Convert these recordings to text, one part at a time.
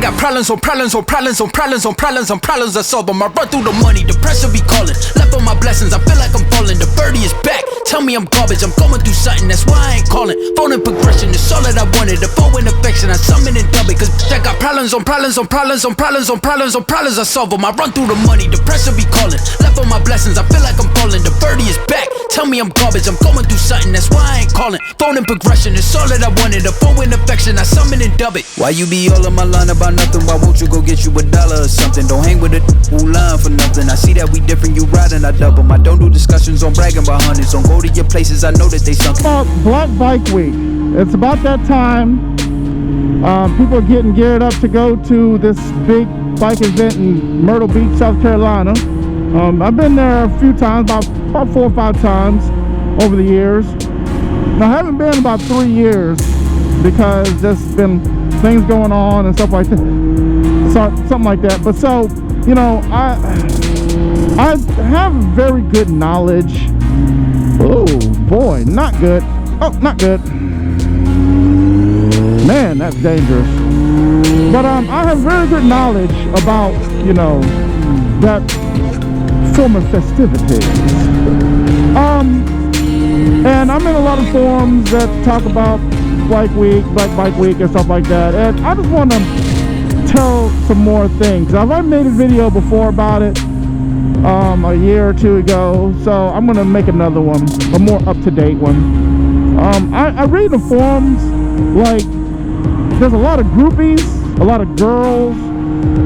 got problems on problems on problems on problems on problems on problems. I solve them. I run through the money, the pressure be calling. Left on my blessings, I feel like I'm falling. The birdie is back. Tell me I'm garbage, I'm going through something, that's why I ain't calling. Phone and progression, it's all that I wanted. The phone in affection, I summon and dub it. Cause I got problems on problems on problems on problems on problems on problems. I solve them. I run through the money, the pressure be calling. Left on my blessings, I feel like I'm falling. The birdie is back. Tell me I'm garbage, I'm going through something, that's why I ain't calling. Phone and progression, it's all that I wanted. The phone in affection, I summon and dub it. Why you be all in my line about nothing? Why won't you go get you $1 or something? Don't hang with it who lying for nothing. I see that we different, you riding, I double. I don't do discussions on bragging about hundreds. Don't go to your places, I know that they sunk. About Black Bike Week. It's about that time. People are getting geared up to go to this big bike event in Myrtle Beach, South Carolina. I've been there a few times, about 4 or 5 times over the years. I haven't been about 3 years because there's been things going on and stuff like that. Something like that. But so, you know, I have very good knowledge. Oh boy, not good. Oh, not good. Man, that's dangerous. But I have very good knowledge about, you know, that form of festivities. And I'm in a lot of forums that talk about Black Bike Week and stuff like that. And I just want to tell some more things. I've already made a video before about it a year or 2 ago, so I'm gonna make another one, a more up-to-date one. I read the forums, like there's a lot of groupies, a lot of girls,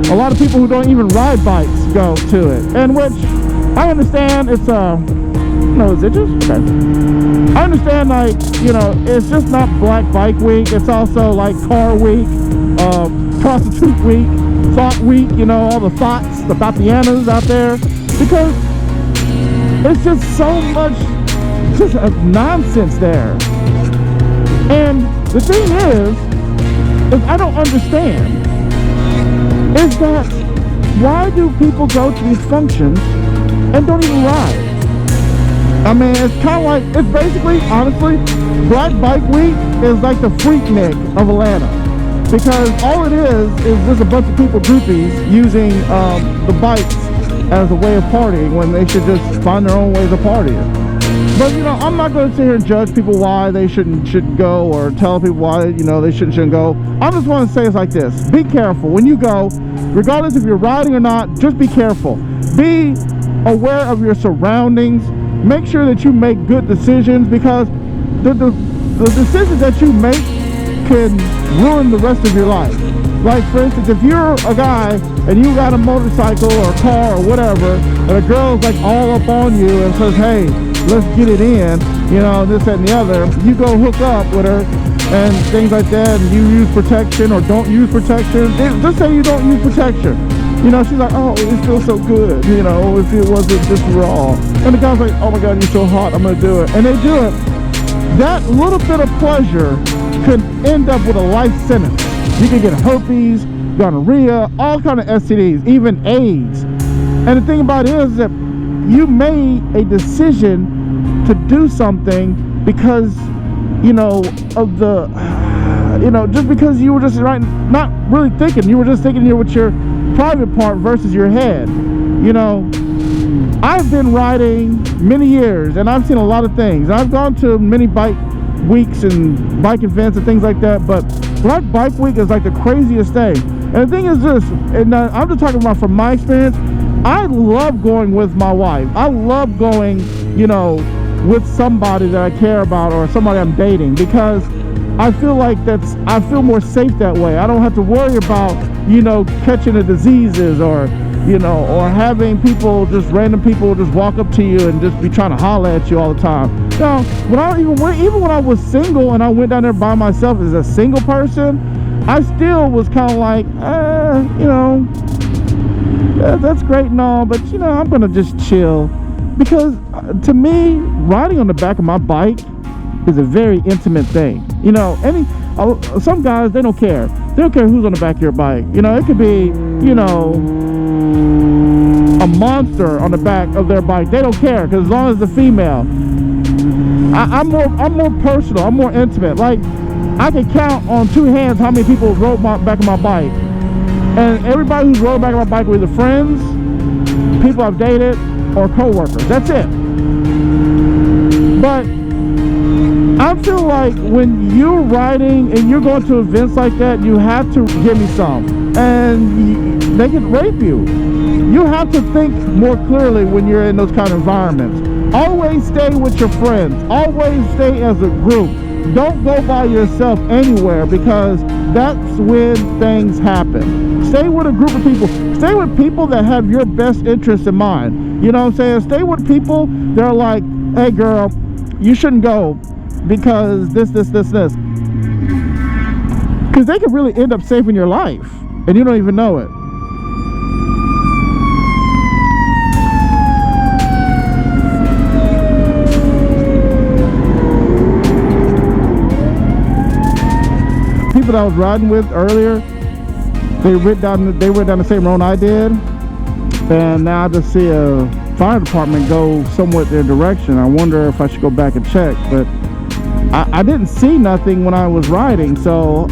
a lot of people who don't even ride bikes go to it, and which I understand. It's no, is it just okay? I understand, like, you know, it's just not Black Bike Week, it's also like Car Week, Prostitute Week, Thought Week, you know, all the thoughts, the Thotianas out there, because it's just so much just nonsense there. And the thing is I don't understand is that why do people go to these functions and don't even ride? I mean, it's kind of like, it's basically, honestly, Black Bike Week is like the Freaknik of Atlanta. Because all it is just a bunch of people, groupies, using the bikes as a way of partying when they should just find their own ways of partying. But, you know, I'm not going to sit here and judge people why they shouldn't go, or tell people why, you know, they shouldn't go. I just want to say it's like this. Be careful. When you go, regardless if you're riding or not, just be careful. Be aware of your surroundings. Make sure that you make good decisions, because the decisions that you make can ruin the rest of your life. Like, for instance, if you're a guy and you got a motorcycle or a car or whatever, and a girl's like all up on you and says, hey, let's get it in, you know, this, that, and the other, you go hook up with her and things like that, and you use protection or don't use protection. Just say you don't use protection. You know, she's like, oh, it feels so good, you know, if it wasn't just raw. And the guy's like, oh my God, you're so hot, I'm gonna do it. And they do it. That little bit of pleasure could end up with a life sentence. You can get herpes, gonorrhea, all kind of STDs, even AIDS. And the thing about it is that you made a decision to do something because, you know, of the, you know, just because you were just not really thinking. You were just thinking here with your private part versus your head. You know, I've been riding many years and I've seen a lot of things. I've gone to many bike weeks and bike events and things like that, but Black Bike Week is like the craziest thing. And the thing is this, and I'm just talking about from my experience, I love going with my wife. I love going, you know, with somebody that I care about or somebody I'm dating, because I feel like I feel more safe that way. I don't have to worry about, you know, catching the diseases, or, you know, or having people, just random people just walk up to you and just be trying to holler at you all the time. Now, even when I was single and I went down there by myself as a single person, I still was kind of like, you know, that's great and all, but, you know, I'm gonna just chill, because to me, riding on the back of my bike is a very intimate thing. You know, some guys, they don't care. They don't care who's on the back of your bike. You know, it could be, you know, a monster on the back of their bike. They don't care, because as long as the female, I'm more personal. I'm more intimate. Like, I can count on 2 hands how many people rode my back of my bike. And everybody who's rolling back on my bike are either friends, people I've dated, or co-workers. That's it. But I feel like when you're riding and you're going to events like that, you have to give me some. And they can rape you. You have to think more clearly when you're in those kind of environments. Always stay with your friends. Always stay as a group. Don't go by yourself anywhere, because that's when things happen. Stay with a group of people. Stay with people that have your best interest in mind. You know what I'm saying? Stay with people that are like, hey girl, you shouldn't go because this. Because they could really end up saving your life and you don't even know it. People that I was riding with earlier, they went down the same road I did, and now I just see a fire department go somewhat their direction. I wonder if I should go back and check, but I didn't see nothing when I was riding, so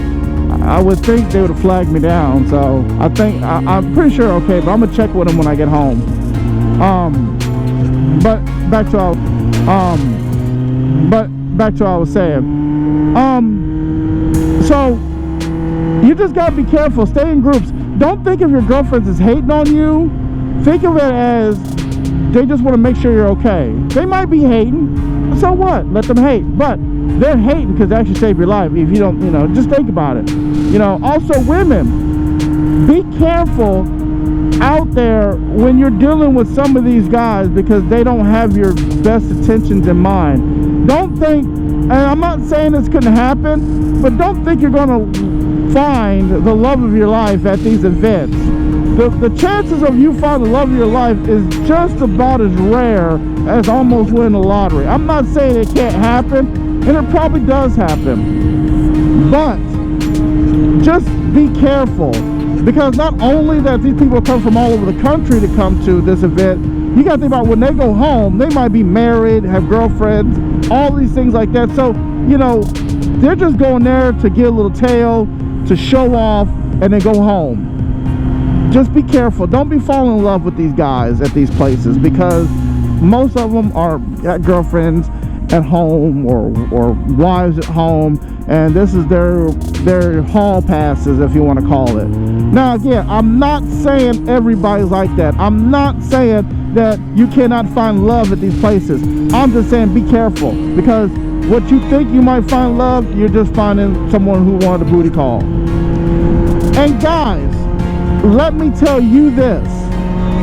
I would think they would have flagged me down. So I'm pretty sure okay, but I'm gonna check with them when I get home. But back to what I was saying. So you just gotta be careful. Stay in groups. Don't think of your girlfriends as hating on you. Think of it as they just want to make sure you're okay. They might be hating. So what? Let them hate. But they're hating because they actually saved your life. If you don't, just think about it. Also women, be careful out there when you're dealing with some of these guys, because they don't have your best intentions in mind. Don't think, and I'm not saying this couldn't happen, but don't think you're going to find the love of your life at these events. The chances of you finding the love of your life is just about as rare as almost winning the lottery. I'm not saying it can't happen, and it probably does happen, but just be careful, because not only that these people come from all over the country to come to this event, you got to think about when they go home, they might be married, have girlfriends, all these things like that. So, they're just going there to get a little tail, to show off, and then go home. Just be careful. Don't be falling in love with these guys at these places, because most of them are girlfriends at home or wives at home, and this is their hall passes, if you want to call it. Now again, I'm not saying everybody's like that. I'm not saying that you cannot find love at these places. I'm just saying be careful, because what you think you might find love, you're just finding someone who wanted a booty call. And guys, let me tell you this.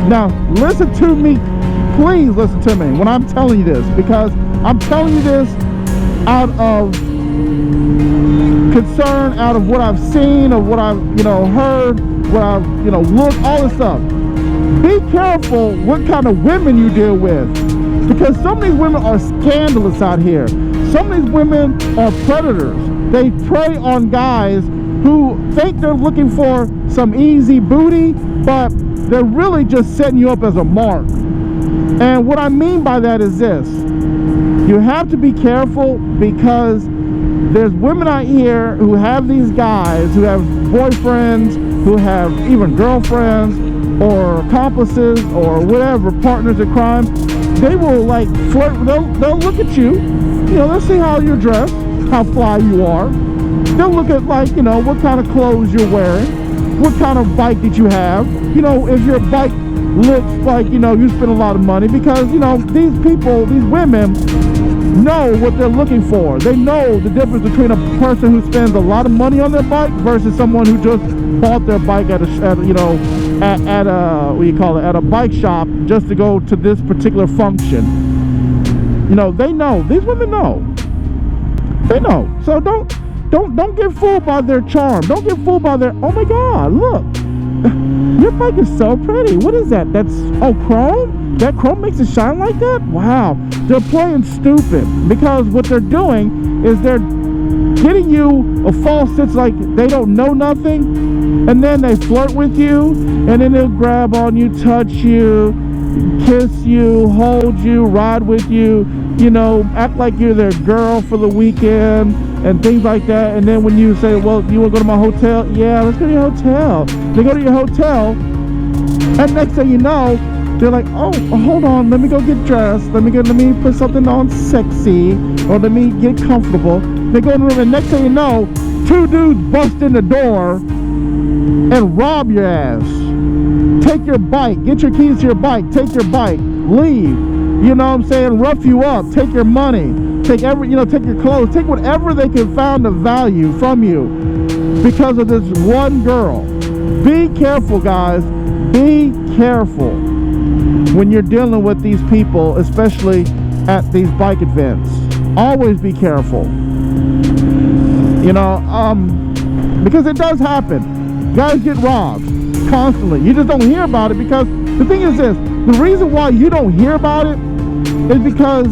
Now, listen to me. Please listen to me when I'm telling you this, because I'm telling you this out of concern, out of what I've seen, of what I've, heard, what I've, looked, all this stuff. Be careful what kind of women you deal with, because some of these women are scandalous out here. Some of these women are predators. They prey on guys who think they're looking for some easy booty, but they're really just setting you up as a mark. And what I mean by that is this: you have to be careful, because there's women out here who have these guys, who have boyfriends, who have even girlfriends or accomplices or whatever, partners in crime. They will like flirt. They'll look at you, they'll see how you're dressed, how fly you are. They'll look at what kind of clothes you're wearing, what kind of bike did you have, if your bike looks like you spend a lot of money, because these people, these women know what they're looking for. They know the difference between a person who spends a lot of money on their bike versus someone who just bought their bike at a bike shop just to go to this particular function. They know. These women know. They know. So don't get fooled by their charm. Don't get fooled by their, oh my God, look, your bike is so pretty. What is that? That's chrome? That chrome makes it shine like that? Wow. They're playing stupid, because what they're doing is they're getting you a false sense like they don't know nothing, and then they flirt with you, and then they'll grab on you, touch you, kiss you, hold you, ride with you, act like you're their girl for the weekend, and things like that. And then when you say, well, you want to go to my hotel? Yeah, let's go to your hotel. They go to your hotel, and next thing you know, they're like, oh, hold on, let me go get dressed. Let me put something on sexy, or let me get comfortable. They go in the room, and next thing you know, 2 dudes bust in the door and rob your ass. Take your bike, get your keys to your bike, take your bike, leave. You know what I'm saying? Rough you up, take your money, take take your clothes, take whatever they can find of value from you because of this one girl. Be careful, guys. Be careful when you're dealing with these people, especially at these bike events. Always be careful. Because it does happen. Guys get robbed constantly. You just don't hear about it because the thing is this. The reason why you don't hear about it is because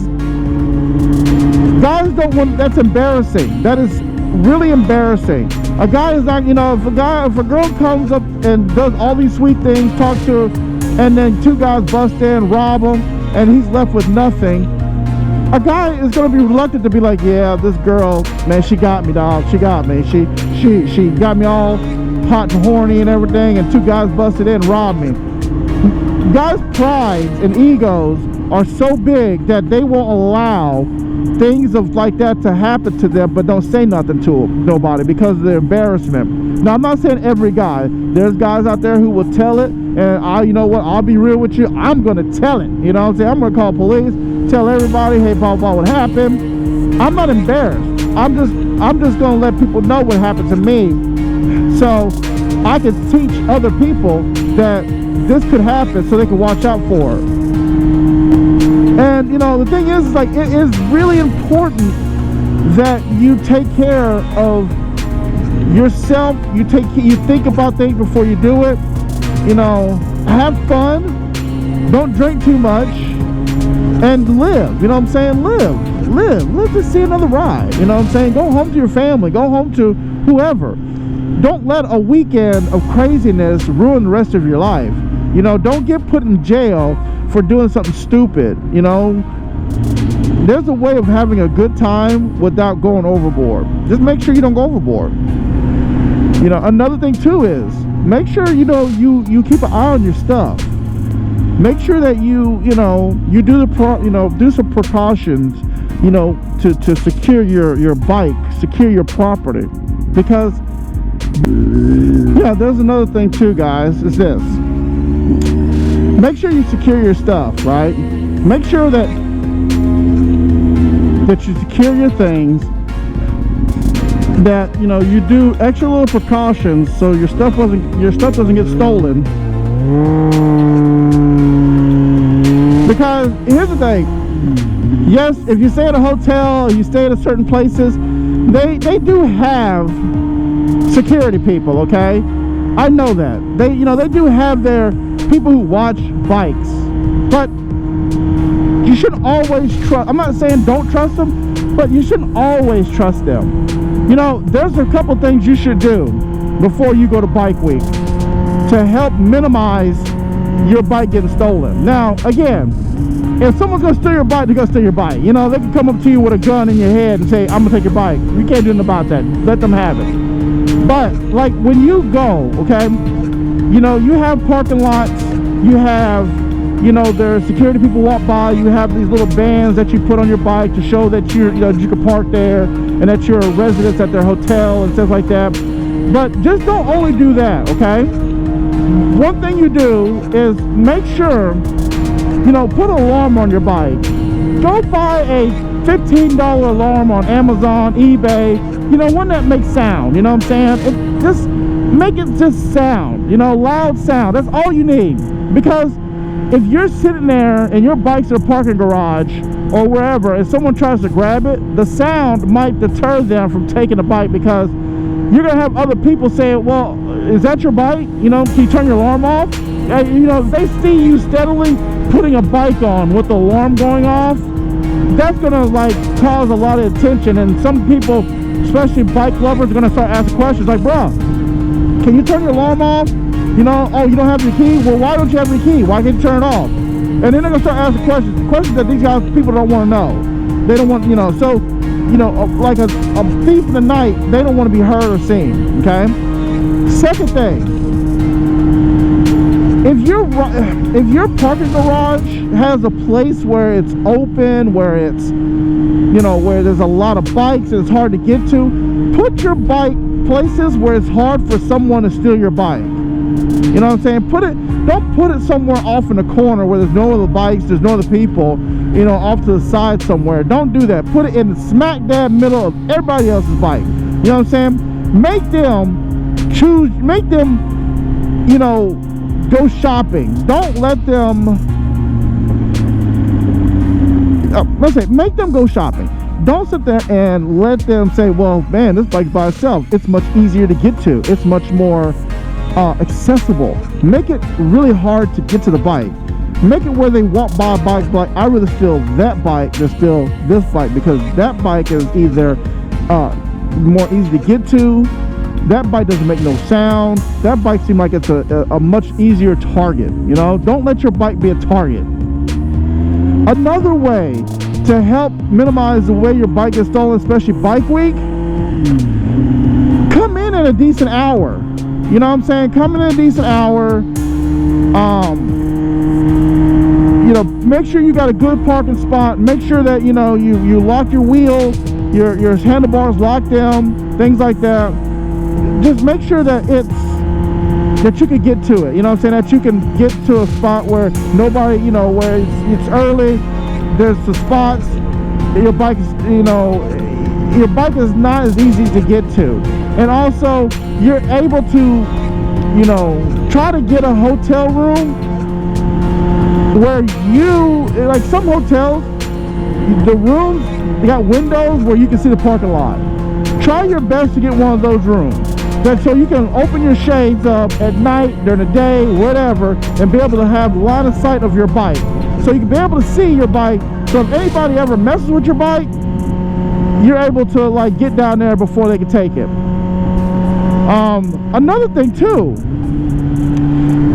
guys don't want. That's embarrassing. That is really embarrassing. A guy is not, if a girl comes up and does all these sweet things, talk to her, and then 2 guys bust in, rob him, and he's left with nothing. A guy is going to be reluctant to be like, yeah, this girl, man, she got me, dog. She got me. She got me all hot and horny and everything, and 2 guys busted in and robbed me. Guys' prides and egos are so big that they won't allow things like that to happen to them, but don't say nothing to nobody because of their embarrassment. Now, I'm not saying every guy. There's guys out there who will tell it, and you know what? I'll be real with you. I'm going to tell it. You know what I'm saying? I'm going to call police, tell everybody, hey, blah, blah, what happened. I'm not embarrassed. I'm just going to let people know what happened to me so I can teach other people that this could happen so they can watch out for it. And, the thing is, like, it is really important that you take care of yourself. You think about things before you do it. Have fun. Don't drink too much. And live. You know what I'm saying? Live to see another ride. You know what I'm saying? Go home to your family. Go home to whoever. Don't let a weekend of craziness ruin the rest of your life. Don't get put in jail for doing something stupid. There's a way of having a good time without going overboard. Just make sure you don't go overboard. Another thing too is make sure you keep an eye on your stuff. Make sure that you do some precautions to secure your bike, secure your property, because there's another thing too, guys. Is this: make sure you secure your stuff, right? Make sure that you secure your things, that you do extra little precautions so your stuff doesn't get stolen. Because here's the thing, yes, if you stay at a hotel or you stay at certain places, they do have security people, okay? I know that. They do have their people who watch bikes, but you shouldn't always trust. I'm not saying don't trust them, but you shouldn't always trust them. There's a couple things you should do before you go to Bike Week to help minimize your bike getting stolen. Now, again, if someone's gonna steal your bike, they're gonna steal your bike. They can come up to you with a gun in your head and say, I'm gonna take your bike. You can't do nothing about that. Let them have it. But like when you go, okay, you have parking lots, you have, there's security people walk by, you have these little bands that you put on your bike to show that you can park there and that you're a resident at their hotel and stuff like that. But just don't only do that, okay? One thing you do is make sure, put an alarm on your bike. Go buy a $15 alarm on Amazon, eBay, one that makes sound, you know what I'm saying? Just make it just sound, loud sound. That's all you need. Because if you're sitting there and your bike's in a parking garage or wherever and someone tries to grab it, the sound might deter them from taking the bike, because you're going to have other people saying, well, is that your bike? Can you turn your alarm off? If they see you steadily putting a bike on with the alarm going off, that's going to cause a lot of attention, and some people, especially bike lovers, are going to start asking questions like, bruh, can you turn your alarm off? Oh, you don't have your key? Well, why don't you have your key? Why can't you turn it off? And then they're going to start asking questions that these people don't want to know. They don't want, so you know, like a thief in the night, they don't want to be heard or seen, okay? Second thing, if your parking garage has a place where it's open, where it's, you know, where there's a lot of bikes and it's hard to get to, put your bike places where it's hard for someone to steal your bike. You know what I'm saying? Don't put it somewhere off in the corner where there's no other bikes, there's no other people, you know, off to the side somewhere. Don't do that. Put it in the smack dab middle of everybody else's bike. You know what I'm saying? Make them, you know, go shopping. Don't let them, make them go shopping. Don't sit there and let them say, well, man, this bike's by itself. It's much easier to get to. It's much more accessible. Make it really hard to get to the bike. Make it where they walk by a bike like, I rather steal that bike than steal this bike, because that bike is either more easy to get to, that bike doesn't make no sound, that bike seems like it's a much easier target. You know, don't let your bike be a target. Another way to help minimize the way your bike is stolen, especially bike week, come in at a decent hour. You know what I'm saying? Come in at a decent hour. You know, make sure you got a good parking spot. Make sure that, you know, you lock your wheels, your handlebars, lock them, things like that. Just make sure that that you can get to it. You know what I'm saying? That you can get to a spot where nobody, you know, where it's early. There's the spots. Your bike is, you know, your bike is not as easy to get to. And also, you're able to, you know, try to get a hotel room where like some hotels, the rooms, they got windows where you can see the parking lot. Try your best to get one of those rooms. So you can open your shades up at night, during the day, whatever, and be able to have line of sight of your bike. So you can be able to see your bike. So if anybody ever messes with your bike, you're able to like get down there before they can take it. Another thing too,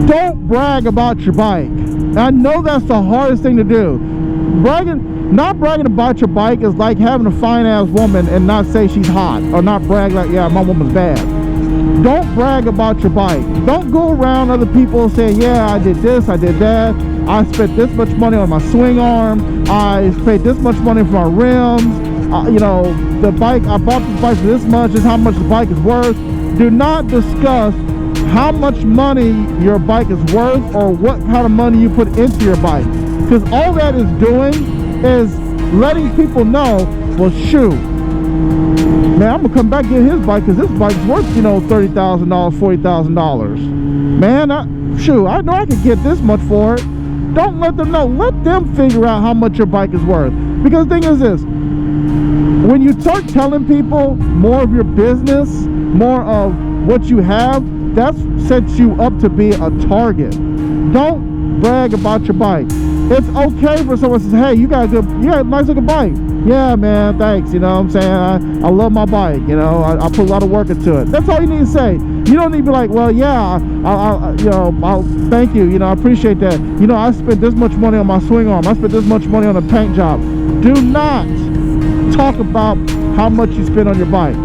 don't brag about your bike. I know that's the hardest thing to do. Not bragging about your bike is like having a fine ass woman and not say she's hot, or not brag like, yeah, my woman's bad. Don't brag about your bike. Don't go around other people saying, yeah, I did this, I did that, I spent this much money on my swing arm, I paid this much money for my rims, you know, the bike, I bought this bike for this much, is how much the bike is worth. Do not discuss how much money your bike is worth or what kind of money you put into your bike, because all that is doing is letting people know, well, shoot, man, I'm gonna come back and get his bike because this bike's worth, you know, $30,000, $40,000. Man, I know I could get this much for it. Don't let them know. Let them figure out how much your bike is worth. Because the thing is this, when you start telling people more of your business, more of what you have, that sets you up to be a target. Don't brag about your bike. It's okay for someone to say, hey, you got a nice looking bike. Yeah, man, thanks. You know what I'm saying? I love my bike. You know, I put a lot of work into it. That's all you need to say. You don't need to be like, well, yeah, I'll thank you. You know, I appreciate that. You know, I spent this much money on my swing arm. I spent this much money on a paint job. Do not talk about how much you spend on your bike,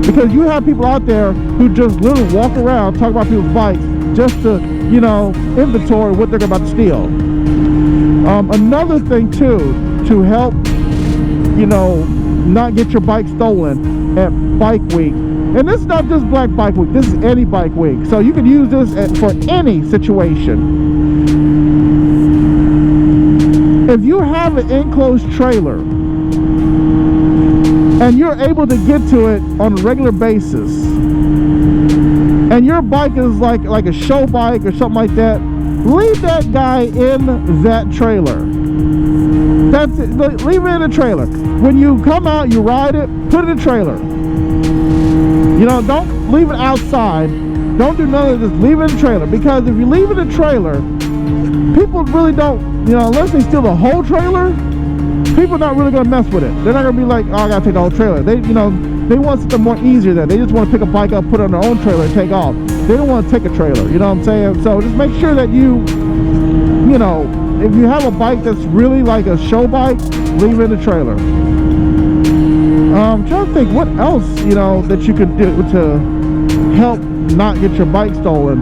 because you have people out there who just literally walk around talk about people's bikes just to, you know, inventory what they're about to steal. Another thing too, to help, you know, not get your bike stolen at bike week, and this is not just Black Bike Week, this is any bike week, so you can use this for any situation. If you have an enclosed trailer and you're able to get to it on a regular basis, and your bike is like a show bike or something like that, leave that guy in that trailer. That's it. Leave it in the trailer. When you come out, you ride it, put it in the trailer. You know, don't leave it outside. Don't do none of this. Leave it in the trailer. Because if you leave it in the trailer, people really don't, you know, unless they steal the whole trailer, people are not really going to mess with it. They're not going to be like, oh, I got to take the whole trailer. They, you know, they want something more easier than that. They just want to pick a bike up, put it on their own trailer, and take off. They don't want to take a trailer. You know what I'm saying? So just make sure that you know, if you have a bike that's really like a show bike, leave it in the trailer. Trying to think what else, you know, that you could do to help not get your bike stolen.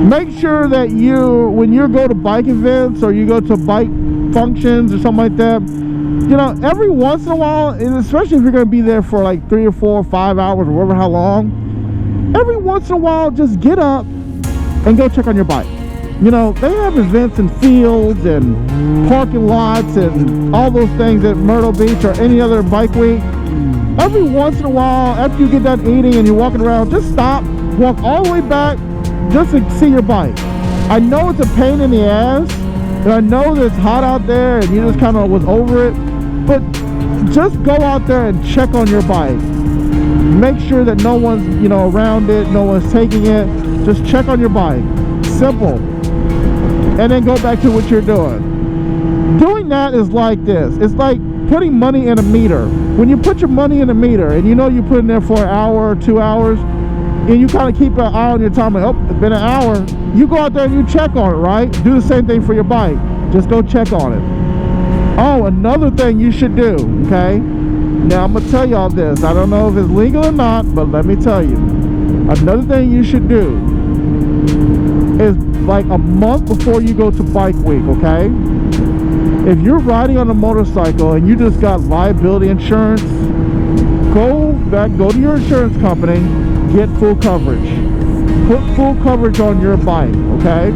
Make sure that when you go to bike events or you go to bike functions or something like that, you know, every once in a while, and especially if you're going to be there for like 3 or 4 or 5 hours or whatever, how long, every once in a while, just get up and go check on your bike. You know, they have events in fields and parking lots and all those things at Myrtle Beach or any other bike week. Every once in a while, after you get done eating and you're walking around, just stop, walk all the way back, just to see your bike. I know it's a pain in the ass, and I know that it's hot out there and you just kind of was over it, but just go out there and check on your bike. Make sure that no one's, you know, around it, no one's taking it. Just check on your bike. Simple. And then go back to what you're doing. Doing that is like this. It's like putting money in a meter. When you put your money in a meter and you know you put in there for an hour or 2 hours, and you kind of keep an eye on your time, like, oh, it's been an hour, you go out there and you check on it, right? Do the same thing for your bike. Just go check on it. Oh, another thing you should do, okay? Now, I'm going to tell y'all this. I don't know if it's legal or not, but let me tell you. Another thing you should do is like a month before you go to bike week, okay? If you're riding on a motorcycle and you just got liability insurance, go to your insurance company, get full coverage. Put full coverage on your bike, okay?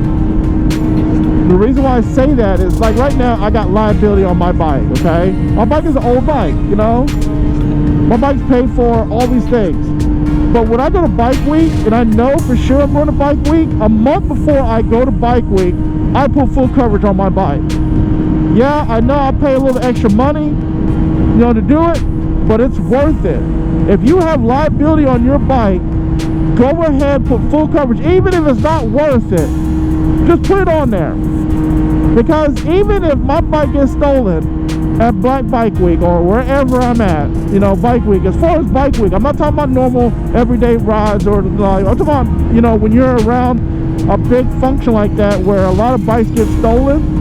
The reason why I say that is, like, right now I got liability on my bike, okay? My bike is an old bike, you know? My bike's paid for, all these things. But when I go to bike week, and I know for sure I'm going to bike week, a month before I go to bike week, I put full coverage on my bike. Yeah, I know I'll pay a little extra money, you know, to do it, but it's worth it. If you have liability on your bike, go ahead, put full coverage, even if it's not worth it. Just put it on there. Because even if my bike gets stolen at Black Bike Week or wherever I'm at, you know, bike week, as far as bike week, I'm not talking about normal everyday rides or like, I'm talking about, you know, when you're around a big function like that where a lot of bikes get stolen.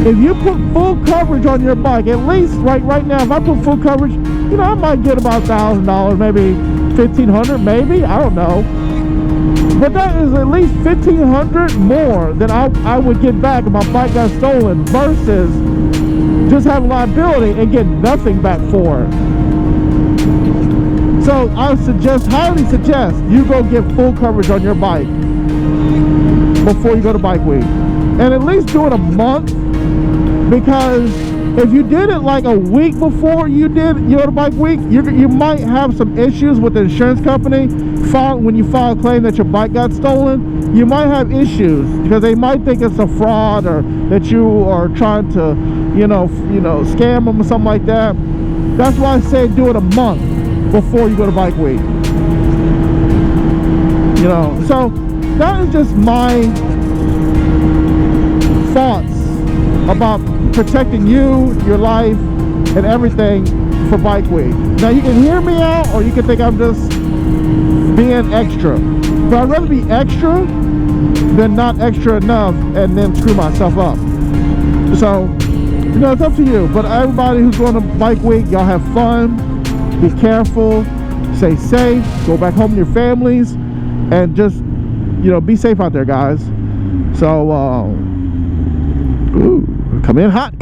If you put full coverage on your bike, at least right now, if I put full coverage, you know, I might get about $1,000, maybe $1,500, maybe, I don't know. But that is at least $1,500 more than I would get back if my bike got stolen versus just having liability and get nothing back for it. So I highly suggest you go get full coverage on your bike before you go to bike week. And at least do it a month, because if you did it like a week before you go to bike week, you might have some issues with the insurance company. When you file a claim that your bike got stolen, you might have issues because they might think it's a fraud or that you are trying to, you know, scam them or something like that. That's why I say do it a month before you go to bike week. You know, so that is just my thoughts about protecting you, your life, and everything for bike week. Now you can hear me out, or you can think I'm just being extra, but I'd rather be extra than not extra enough and then screw myself up. So, you know, it's up to you. But everybody who's going to bike week, y'all have fun, be careful, stay safe, go back home to your families, and just, you know, be safe out there, guys. So, coming in hot.